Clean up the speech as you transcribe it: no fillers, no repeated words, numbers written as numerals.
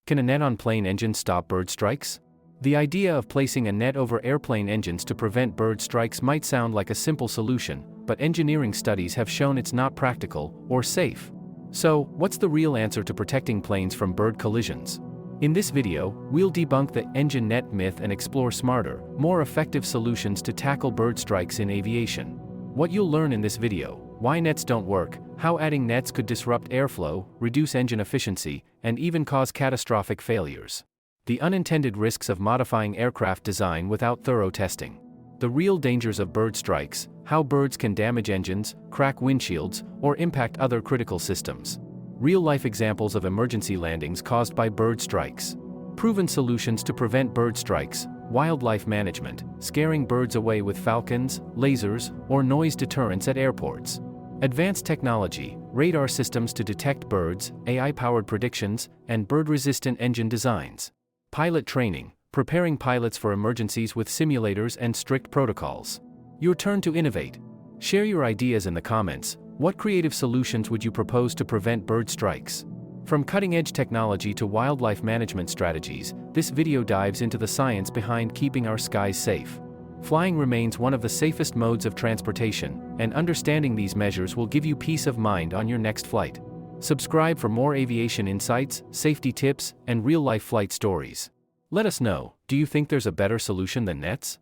Can a net on plane engines stop bird strikes? The idea of placing a net over airplane engines to prevent bird strikes might sound like a simple solution, but engineering studies have shown it's not practical or safe. So, what's the real answer to protecting planes from bird collisions? In this video, we'll debunk the engine net myth and explore smarter, more effective solutions to tackle bird strikes in aviation. What you'll learn in this video: why nets don't work, how adding nets could disrupt airflow, reduce engine efficiency, and even cause catastrophic failures. The unintended risks of modifying aircraft design without thorough testing. The real dangers of bird strikes, how birds can damage engines, crack windshields, or impact other critical systems. Real-life examples of emergency landings caused by bird strikes. Proven solutions to prevent bird strikes. Wildlife management, scaring birds away with falcons, lasers, or noise deterrents at airports. Advanced technology, radar systems to detect birds, AI-powered predictions, and bird-resistant engine designs. Pilot training, preparing pilots for emergencies with simulators and strict protocols. Your turn to innovate. Share your ideas in the comments. What creative solutions would you propose to prevent bird strikes? From cutting-edge technology to wildlife management strategies, this video dives into the science behind keeping our skies safe. Flying remains one of the safest modes of transportation, and understanding these measures will give you peace of mind on your next flight. Subscribe for more aviation insights, safety tips, and real-life flight stories. Let us know, do you think there's a better solution than nets?